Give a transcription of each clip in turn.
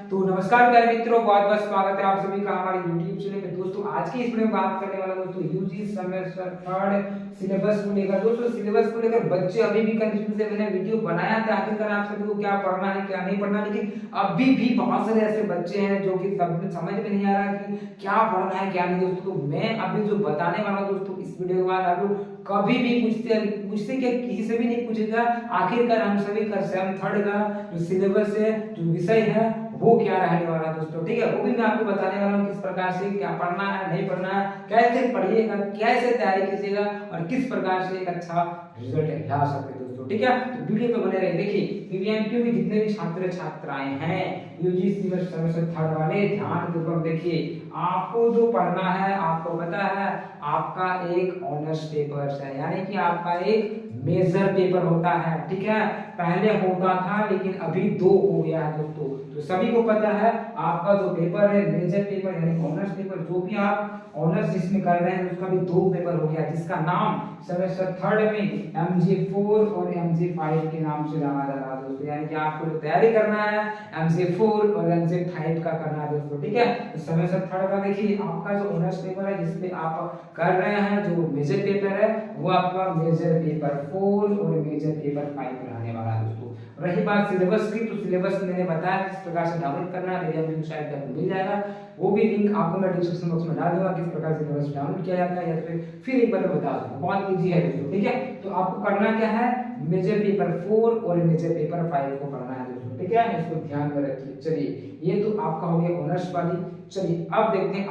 तो नमस्कार प्यारे मित्रों, बहुत बहुत स्वागत है आप सभी का हमारे YouTube चैनल में। दोस्तों आज की इस वीडियो में बात करने वाला दोस्तों यूजी सेमेस्टर थर्ड सिलेबस को लेकर। दोस्तों सिलेबस को लेकर बच्चे अभी भी कंफ्यूज है। मैंने वीडियो बनाया था आखिरकार आप सभी को क्या पढ़ना है क्या नहीं पढ़ना, लेकिन अभी भी बहुत सारे ऐसे बच्चे हैं जो कि समझ में नहीं आ रहा कि क्या पढ़ना है क्या नहीं। दोस्तों तो मैं अभी जो बताने वाला हूं दोस्तों इस वीडियो के बाद आप लोग कभी भी मुझसे क्या किसी से भी नहीं पूछेगा आखिरकार हम सभी का सेम थर्ड का जो सिलेबस है जो विषय है वो क्या रहने वाला है दोस्तों। ठीक है, वो भी मैं आपको बताने वाला हूँ किस प्रकार से क्या पढ़ना है नहीं पढ़ना है, कैसे पढ़िएगा, कैसे तैयारी कीजिएगा और किस प्रकार से एक अच्छा रिजल्ट ला सकते हैं दोस्तों। ठीक है, तो वीडियो पे बने रहिए। देखिए पीवीएमक्यू में जितने भी छात्र छात्राएं हैं यूजी सेमेस्टर थर्ड वाले ध्यान पूर्वक देखिए। आपको जो पढ़ना है आपको पता है आपका एक ऑनर्स पेपर है, यानी कि आपका एक मेजर पेपर होता है। ठीक है, पहले होता था लेकिन अभी 2 हो गया है दोस्तों। तो सभी को पता है आपका जो पेपर है मेजर पेपर यानी ऑनर्स पेपर, जो भी आप ऑनर्स जिसमें कर रहे हैं उसका भी 2 पेपर हो गया, जिसका नाम सेमेस्टर थर्ड में MJ4 और MJ5 के नाम से जाना जा रहा है दोस्तों। यानी कि आपको जो तैयारी करना है MJ4 और MJ5 का करना है दोस्तों। ठीक है, तो सेमेस्टर थर्ड का देखिए आपका जो ऑनर्स पेपर है जिसपे आप कर रहे हैं जो मेजर पेपर है वो आपका मेजर पेपर 4 और मेजर पेपर 5 रहने वाला है दोस्तों। रही बात सिलेबस की, तो सिलेबस मैंने बताया किस प्रकार से डाउनलोड करना है, मेरे लिंक साइट पर मिल जाएगा। वो भी लिंक आपको मैं डिस्क्रिप्शन बॉक्स में डाल दूंगा किस प्रकार से सिलेबस डाउनलोड किया जाता है, या फिर एक बार बता दूंगा। बहुत इजी है दोस्तों। ठीक है, तो आपको करना क्या है मेजर पेपर 4 और मेजर पेपर 5 को पढ़ना है दोस्तों। ठीक है, इसको ध्यान में रखिए। चलिए ये तो आपका हो गया ऑनर्स वाली। चलिए अब देखते हैं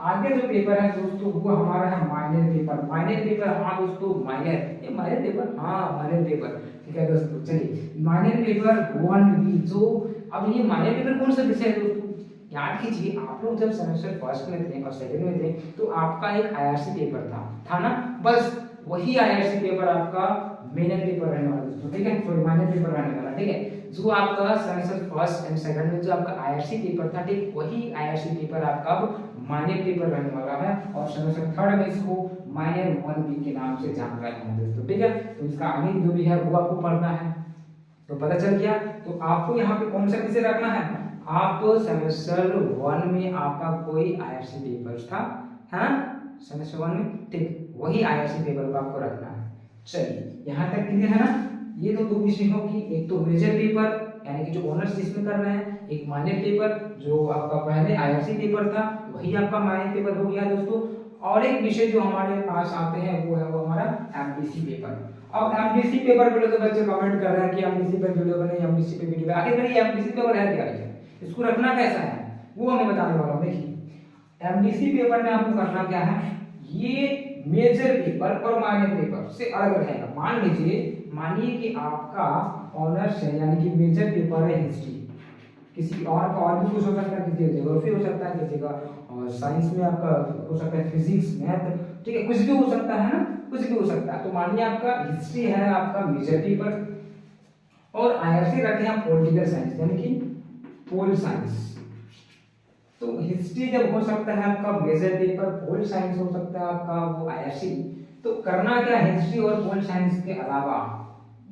आगे जो पेपर है दोस्तों वो हमारा है माइनर पेपर। माइनर पेपर हाँ दोस्तों माइनर, ये माइनर पेपर हाँ माइनर पेपर। ठीक है दोस्तों, चलिए माइनर पेपर 1B जो अब ये माइनर पेपर कौन सा विषय है दोस्तों याद कीजिए। आप लोग जब सेमेस्टर फर्स्ट में थे और सेकंड में थे तो आपका एक आईआरसी पेपर था ना, बस वही आईआरसी पेपर आपका मेजर पेपर रहने वाला दोस्तों। ठीक है, सॉरी माइनर पेपर रहने वाला। ठीक है, जो आपका सेमेस्टर फर्स्ट एंड सेकंड में जो आपका आईआरसी पेपर था ठीक वही आईआरसी पेपर आपका माइनर पेपर रहने वाला है और सेमेस्टर थर्ड में इसको माइनर 1B के नाम से जान रहे हैं दोस्तों। ठीक है, तो इसका आगे जो भी है वो आपको पढ़ना है। तो पता चल गया। तो आपको यहाँ पे कौन सा विषय रखना है, आप सेमेस्टर 1 में आपका कोई आईआरसी पेपर था है ना सेमेस्टर 1 में, ठीक वही आईआरसी पेपर को आपको रखना है। चलिए यहाँ तक क्लियर है ना। ये तो 2 विषयों की, एक तो मेजर पेपर यानी कि जो ऑनर्स जिसमें कर रहे हैं, एक माइनर पेपर जो आपका पहले आईआरसी पेपर था वही आपका माइनर पेपर हो गया दोस्तों। और एक विषय जो हमारे पास आते हैं वो है वो हमारा एमडीसी पेपर। अब एमडीसी पेपर पे तो बच्चे कमेंट कर रहे हैं कि एमडीसी पे वीडियो बने, एमडीसी पे वीडियो आखिर ये एमडीसी पेपर है क्या, इसको रखना कैसा है वो हमें बताने वाला हूं। देखिए एमडीसी पेपर में आपको करना क्या है, ये मेजर पेपर और माइनर पेपर से अलग रहेगा। मानिए कि आपका ऑनर्स है यानी कि मेजर पेपर है हिस्ट्री, किसी और का और भी कुछ हो सकता है, किसी का ज्योग्राफी हो सकता है, किसी का और साइंस में आपका हो सकता है फिजिक्स मैथ, ठीक है कुछ भी हो सकता है ना, कुछ भी हो सकता है। तो मानिए आपका हिस्ट्री है आपका मेजर पेपर और आईआरसी रखे हैं पॉलिटिकल साइंस यानी कि पोल साइंस। तो हिस्ट्री जब हो सकता है आपका मेजर पेपर, पोल साइंस हो सकता है आपका वो आईआरसी। तो करना क्या हिस्ट्री और पोल साइंस के अलावा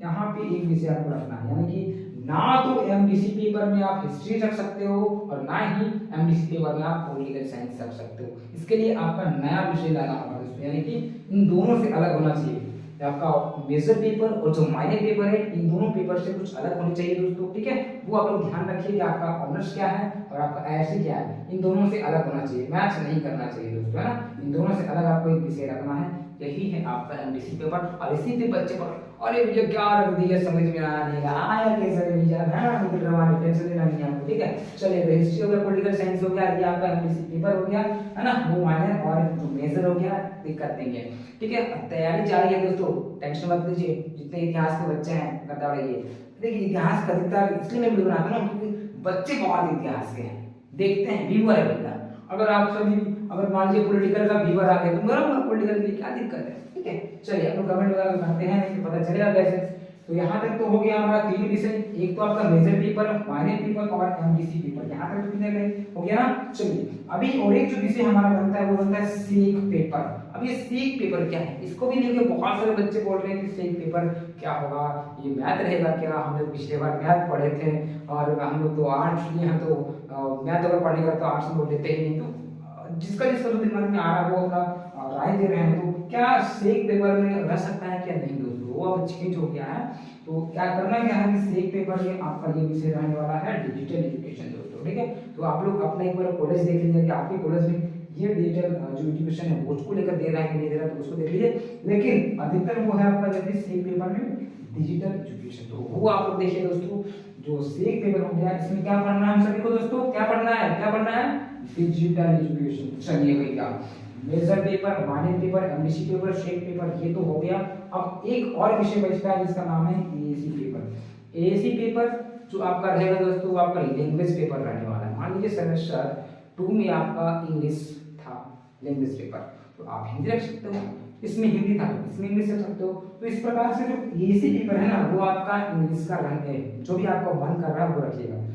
यहाँ पे एक विषय आपको रखना है, यानी कि ना तो एमडीसी पेपर में आप हिस्ट्री रख सकते हो और ना ही एमडीसी पेपर में आप पॉलिटिकल साइंस रख सकते हो। इसके लिए आपका नया विषय लाना होगा दोस्तों, यानी कि इन दोनों से अलग होना चाहिए। आपका मेजर पेपर और जो माइनर पेपर है इन दोनों पेपर से कुछ अलग होने चाहिए दोस्तों। ठीक है, वो आप लोग ध्यान रखिए कि आपका ऑनर्स क्या है और आपका आईआरसी क्या है, इन दोनों से अलग होना चाहिए, मैच नहीं करना चाहिए दोस्तों, है ना। इन दोनों से अलग आपको एक विषय रखना है, यही है आपका एमडीसी पेपर। और इसी पे बच्चे पर अरे भैया क्या रख दिया समझ में आया नहीं आया कैसे भैया है ना ड्रामा टेंशन लेना नहीं आपको। ठीक है, चलिए तो हिस्ट्री हो गया, पॉलिटिकल साइंस हो गया, ये आपका एमडीसी पेपर हो गया है ना, वो माइनर और जो मेजर हो गया, दिक्कत नहीं है। ठीक है, तैयारी जारी है दोस्तों, टेंशन मत लीजिए। जितने इतिहास के बच्चे हैं करता रहिए। देखिए इतिहास का दिखता है इसलिए मैं वीडियो बनाता हूँ क्योंकि बच्चे बहुत इतिहास के हैं, देखते हैं व्यूअर है बेटा। अगर आप सभी अगर मान लीजिए पॉलिटिकल का व्यूअर आ गया तो मेरा पॉलिटिकल के लिए क्या दिक्कत है। ठीक है, चलिए आप लोग कमेंट वगैरह करते हैं नहीं तो पता चलेगा कैसे। तो यहाँ तक तो हो गया हमारा 3 विषय, एक तो आपका मेजर पेपर, माइनर पेपर और एमडीसी पेपर, यहाँ तक तो कितने गए, हो गया ना। चलिए अभी और एक जो विषय हमारा बनता है वो बनता है सेक पेपर। अब ये सेक पेपर क्या है, इसको भी लेके बहुत सारे बच्चे बोल रहे हैं कि सेक पेपर क्या होगा, ये मैथ रहेगा क्या, हम लोग पिछले बार मैथ पढ़े थे और हम लोग तो आर्ट्स लिए हैं, तो मैथ अगर पढ़ेगा तो आर्ट्स में लेते ही नहीं। तो जिसका जिसका जो दिमाग में आ रहा है वो अपना राय दे रहे हैं। तो क्या सेक पेपर में रह सकता है क्या नहीं दोस्तों, वो अब चेंज हो गया है। तो क्या करना क्या है कि सेक पेपर में आपका ये विषय रहने वाला है डिजिटल एजुकेशन दोस्तों, ठीक है। तो आप लोग अपना एक बार कॉलेज देख लीजिए कि आपके कॉलेज में ये डिजिटल जो एजुकेशन है वो उसको लेकर दे रहा है कि नहीं दे रहा है, तो उसको देख लीजिए। लेकिन अधिकतर वो है आपका जब सेक पेपर में डिजिटल एजुकेशन, तो वो आप लोग देखिए दोस्तों। जो सेक पेपर हो गया इसमें क्या पढ़ना है हम सभी को दोस्तों, क्या पढ़ना है, क्या पढ़ना है, डिजिटल एजुकेशन। चलिए भैया major paper, minor paper, MDC paper, SEC paper ये तो हो गया। अब एक और विषय बचता है जिसका नाम है एएसी पेपर। एएसी पेपर जो आपका रहेगा दोस्तों वो आपका लैंग्वेज पेपर रहने वाला है। मान लीजिए सेमेस्टर 2 में आपका इंग्लिश था लैंग्वेज पेपर, तो आप हिंदी रख सकते हो, इसमें हिंदी था इसमें इंग्लिश रख सकते हो। तो इस प्रकार से जो एएसी पेपर है ना वो आपका इंग्लिश का रहने, जो भी आपका मन कर रहा है वो रखिएगा।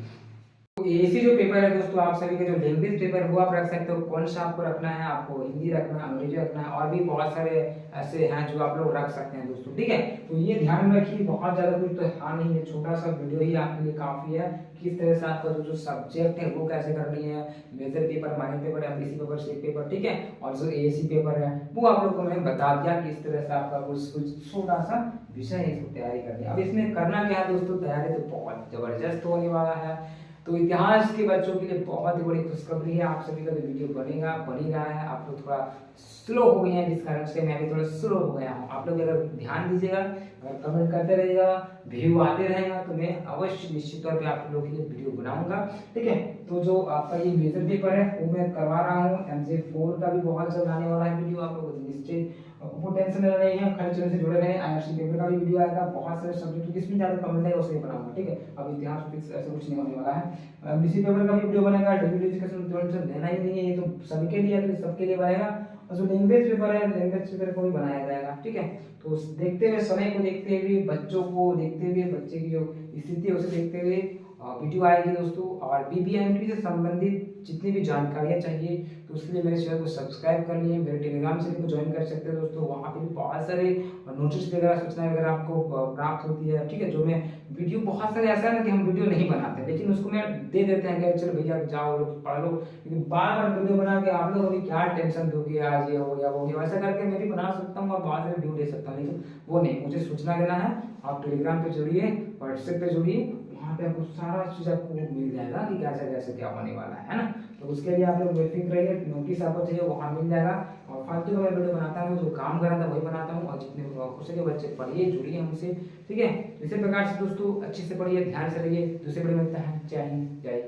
तो एसी जो पेपर है दोस्तों आप सभी के जो लैंग्वेज पेपर वो आप रख सकते हो, कौन सा आपको रखना है, आपको हिंदी रखना है, अंग्रेजी रखना है, और भी बहुत सारे ऐसे हैं जो आप लोग रख सकते हैं दोस्तों, ठीक है। तो ये ध्यान में रखिए, बहुत ज्यादा कुछ तो हाँ नहीं है, छोटा सा वीडियो ही आपके लिए काफी है। किस तरह से आपका जो सब्जेक्ट है वो कैसे करनी है, major paper, minor paper, MDC paper, SEC paper, ठीक है। और जो एएसी पेपर है वो आप लोग को मैंने बता दिया कि इस तरह से आपका कुछ छोटा सा विषय है, इसको तैयारी करनी है। अब इसमें करना क्या है दोस्तों, तैयारी तो बहुत जबरदस्त होने वाला है। तो इतिहास के बच्चों के लिए बहुत ही बड़ी खुशखबरी है, आप सभी का जो वीडियो बनेगा बन ही रहा है। आप लोग थोड़ा स्लो हो गए हैं जिस कारण से मैं भी थोड़ा स्लो हो गया हूँ। आप लोग अगर ध्यान दीजिएगा, अगर कमेंट करते रहिएगा, व्यू आते रहेगा, तो मैं अवश्य निश्चित तौर पे आप लोगों के लिए वीडियो बनाऊंगा, ठीक है। तो जो आपका ये मेजर पेपर है वो मैं करवा रहा हूँ, MJ4 का भी बहुत जल्द आने वाला है वीडियो, आप लोग निश्चित वो टेंशन न रही है, खाली चैनल से जुड़े रहे। आईआरसी पेपर का भी वीडियो आएगा, बहुत सारे सब्जेक्ट जिसमें ज्यादा कमेंट है उसे बनाऊंगा, ठीक है। अब इतिहास फिक्स ऐसे कुछ नहीं होने वाला है। एमडीसी पेपर का भी वीडियो बनेगा, डिग्री एजुकेशन टेंशन लेना ही नहीं है, ये तो सभी के लिए है, सबके लिए बनेगा। और जो लैंग्वेज पेपर है लैंग्वेज पेपर को भी बनाया जाएगा, ठीक है। तो देखते हुए, समय को देखते हुए, बच्चों को देखते हुए, बच्चे की जो स्थिति है उसे देखते हुए वीडियो आएगी दोस्तों। और बीबीएमपी से संबंधित जितनी भी जानकारियां चाहिए तो उसके लिए मेरे चैनल को सब्सक्राइब कर लिए, मेरे टेलीग्राम चैनल को ज्वाइन कर सकते हैं दोस्तों। वहाँ पे भी बहुत सारे नोटिस वगैरह, सूचना वगैरह आपको प्राप्त होती है, ठीक है। जो मैं वीडियो, बहुत सारे ऐसा है ना कि हम वीडियो नहीं बनाते लेकिन उसको मैं दे देते हैं कि चलो भैया जाओ लोग पढ़ लो, लेकिन बार बार वीडियो बना के आप लोग अभी क्या टेंशन दोगे, आज ये हो गया वो हो गया, वैसा करके मैं भी बना सकता हूँ और बहुत सारे वीडियो दे सकता हूँ, लेकिन वो नहीं, मुझे सूचना देना है। आप टेलीग्राम पे जुड़िए, व्हाट्सएप पे जुड़िए, वहाँ पे आपको सारा चीज आपको मिल जाएगा कि कैसे कैसे क्या होने वाला है ना। तो उसके लिए आप लोग वेटिंग रहिए, नोटिस आपको चाहिए वहाँ मिल जाएगा। और फालतू का मैं वीडियो बनाता हूँ, जो काम कर रहा था वही बनाता हूँ, और जितने हो सके बच्चे पढ़िए, जुड़िए हमसे, ठीक है। इसी प्रकार से दोस्तों अच्छे से पढ़िए, ध्यान से रहिए। दूसरे वीडियो में मिलता है। जय हिंद, जय